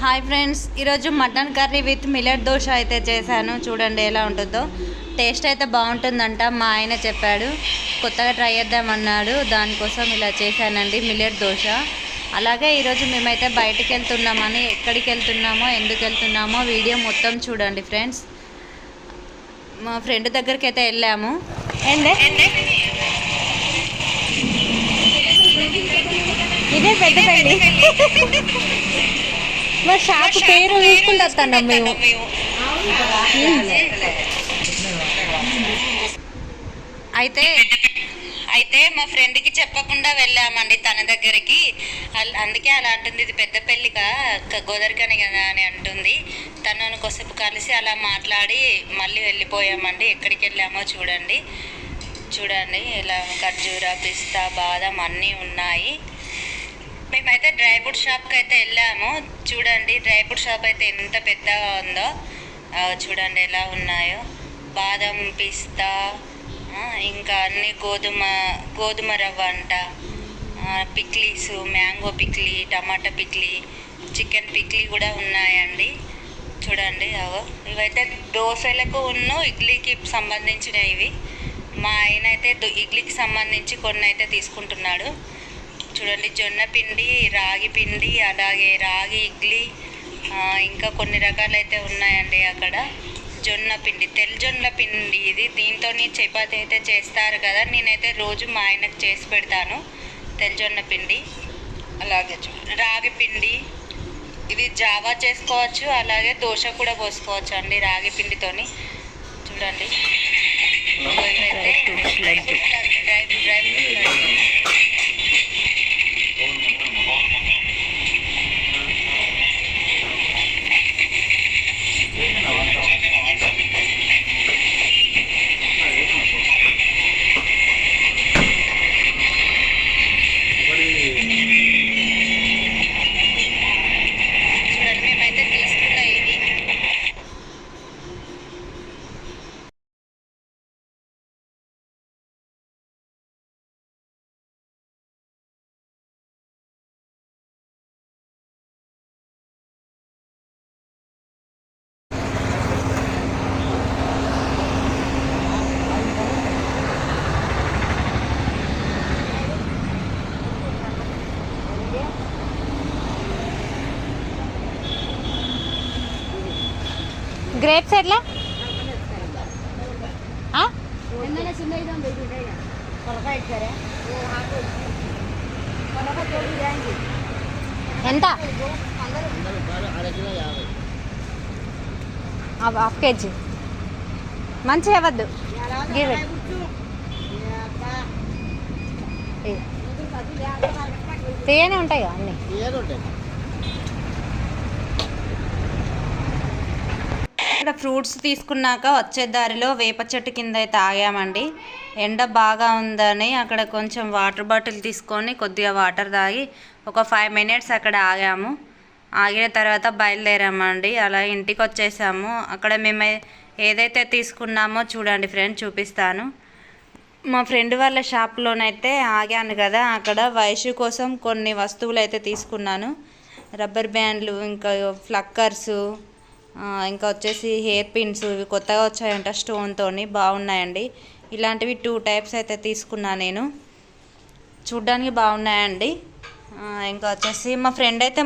Hi friends, ఈరోజు mutton curry with millet dosa అయితే చేశాను. చూడండి ఎలా ఉంటుందో. టేస్ట్ అయితే బాగుంటుందంట, మా ఆయన చెప్పాడు. కొత్తగా ట్రై చేద్దామన్నాడు, దానికోసం ఇలా చేశానండి మిల్లెట్ దోశ. అలాగే ఈరోజు మేమైతే బయటికి వెళ్తున్నామని, ఎక్కడికి వెళ్తున్నామో ఎందుకు వెళ్తున్నామో వీడియో మొత్తం చూడండి ఫ్రెండ్స్. మా ఫ్రెండ్ దగ్గరికి అయితే వెళ్ళాము. ఇదే పెద్దపల్లి. మా షాప్ పేరు చూసుకుంటాం మేము. అయితే మా ఫ్రెండ్కి చెప్పకుండా వెళ్ళామండి తన దగ్గరికి. అందుకే అలా అంటుంది, ఇది పెద్ద పెళ్ళిగా గోదరికని కదా అని అంటుంది. తనను కొద్దిసేపు కలిసి అలా మాట్లాడి మళ్ళీ వెళ్ళిపోయామండి. ఎక్కడికి వెళ్ళామో చూడండి. ఇలా ఖర్జూరా, పిస్తా, బాదం అన్నీ ఉన్నాయి. మేమైతే డ్రై ఫ్రూట్ షాప్కి అయితే వెళ్ళాము. చూడండి డ్రై ఫ్రూట్ షాప్ అయితే ఎంత పెద్దగా ఉందో. చూడండి ఎలా ఉన్నాయో. బాదం, పిస్తా, ఇంకా అన్ని గోధుమ రవ్వ అంట, పిక్లీస్, మ్యాంగో పిక్లీ, టమాటా పిక్లీ, చికెన్ పిక్లీ కూడా ఉన్నాయండి. చూడండి ఇవైతే దోశలకు ఇడ్లీకి సంబంధించినవి. మా ఆయన అయితే ఇడ్లీకి సంబంధించి కొన్ని అయితే తీసుకుంటున్నాడు. చూడండి జొన్న పిండి, రాగి పిండి, అలాగే రాగి ఇడ్లీ, ఇంకా కొన్ని రకాలైతే ఉన్నాయండి అక్కడ. జొన్న పిండి, తెల్ల జొన్న పిండి ఇది. దీంతో చపాతీ అయితే చేస్తారు కదా, నేనైతే రోజు మా ఆయనకు చేసి పెడతాను. తెల్ల జొన్న పిండి, అలాగే రాగి పిండి, ఇది జావా చేసుకోవచ్చు, అలాగే దోశ కూడా పోసుకోవచ్చు అండి రాగి పిండితోని. చూడండి గ్రేప్స్ ఎట్లా? ఎంత? Half KG. మంచిగా ఇవ్వద్దు, తీయనే ఉంటాయి కదా అన్నీ. ఇక్కడ ఫ్రూట్స్ తీసుకున్నాక వచ్చే దారిలో వేప చెట్టు కింద అయితే ఆగామండి. ఎండ బాగా ఉందని అక్కడ కొంచెం వాటర్ బాటిల్ తీసుకొని కొద్దిగా వాటర్ తాగి ఒక 5 మినిట్స్ అక్కడ ఆగాము. ఆగిన తర్వాత బయలుదేరామండి. అలా ఇంటికి వచ్చేసాము. అక్కడ మేము ఏదైతే తీసుకున్నామో చూడండి ఫ్రెండ్స్, చూపిస్తాను. మా ఫ్రెండ్ వాళ్ళ షాప్లోనైతే ఆగాను కదా, అక్కడ వైషు కోసం కొన్ని వస్తువులు అయితే తీసుకున్నాను. రబ్బర్ బ్యాండ్లు, ఇంకా ఫ్లక్కర్సు, ఇంకా వచ్చేసి హెయిర్ పిన్స్. ఇవి కొత్తగా వచ్చాయంట, స్టోన్తోని బాగున్నాయండి. ఇలాంటివి 2 టైప్స్ అయితే తీసుకున్నా నేను. చూడ్డానికి బాగున్నాయండి. ఇంకా వచ్చేసి మా ఫ్రెండ్ అయితే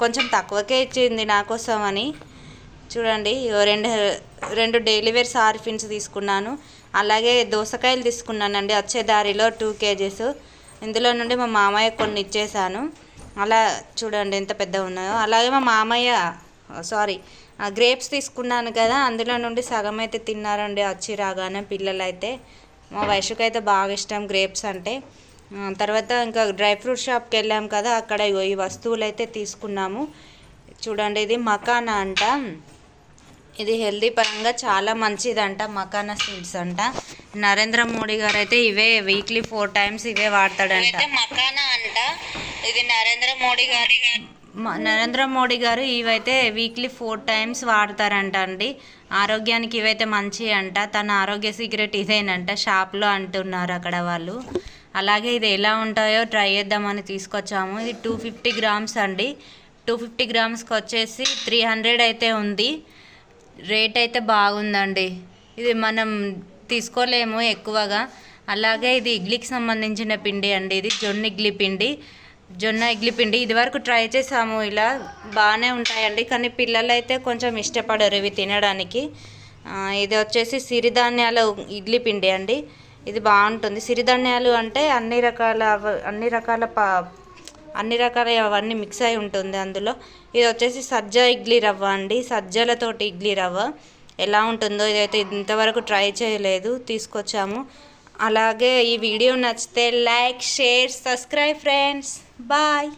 కొంచెం తక్కువకే ఇచ్చింది నా కోసం అని. చూడండి రెండు డైలీ వేర్ సారీ పిన్స్ తీసుకున్నాను. అలాగే దోసకాయలు తీసుకున్నానండి వచ్చే దారిలో 2 kgs. ఇందులో నుండి మా మామయ్య కొన్ని ఇచ్చేసాను. అలా చూడండి ఎంత పెద్దగా ఉన్నాయో. అలాగే మా మామయ్య గ్రేప్స్ తీసుకున్నాను కదా, అందులో నుండి సగం అయితే తిన్నారండి వచ్చి రాగానే పిల్లలు అయితే. మా వయసుకు అయితే బాగా ఇష్టం గ్రేప్స్ అంటే. తర్వాత ఇంకా డ్రై ఫ్రూట్ షాప్కి వెళ్ళాం కదా, అక్కడ ఈ వస్తువులు అయితే తీసుకున్నాము. చూడండి ఇది మకానా అంట. ఇది హెల్దీ పరంగా చాలా మంచిదంట, మకానా సీడ్స్ అంట. నరేంద్ర మోడీ గారు అయితే ఇవే వీక్లీ 4 times ఇవే వాడతాడంట. మకానా అంట, ఇది నరేంద్ర మోడీ గారు ఇవైతే వీక్లీ 4 times వాడతారంట అండి. ఆరోగ్యానికి ఇవైతే మంచి అంట. తన ఆరోగ్య సీక్రెట్ ఇదేనంట, షాప్లో అంటున్నారు అక్కడ వాళ్ళు. అలాగే ఇది ఎలా ఉంటాయో ట్రై చేద్దామని తీసుకొచ్చాము. ఇది 250 grams అండి. 250 గ్రామ్స్కి వచ్చేసి 300 అయితే ఉంది. రేట్ అయితే బాగుందండి. ఇది మనం తీసుకోలేము ఎక్కువగా. అలాగే ఇది ఇడ్లీకి సంబంధించిన పిండి అండి. ఇది జొన్న ఇడ్లీ పిండి ఇదివరకు ట్రై చేసాము. ఇలా బాగానే ఉంటాయండి, కానీ పిల్లలు అయితే కొంచెం ఇష్టపడరు ఇవి తినడానికి. ఇది వచ్చేసి సిరిధాన్యాల ఇడ్లీ పిండి అండి. ఇది బాగుంటుంది. సిరిధాన్యాలు అంటే అన్ని రకాల అవన్నీ మిక్స్ అయి ఉంటుంది అందులో. ఇది వచ్చేసి సజ్జ ఇడ్లీ రవ్వ అండి, సజ్జలతోటి ఇడ్లీ రవ్వ. ఎలా ఉంటుందో ఇదైతే ఇంతవరకు ట్రై చేయలేదు, తీసుకొచ్చాము. అలాగే ఈ వీడియో నచ్చితే like, share, subscribe friends. Bye.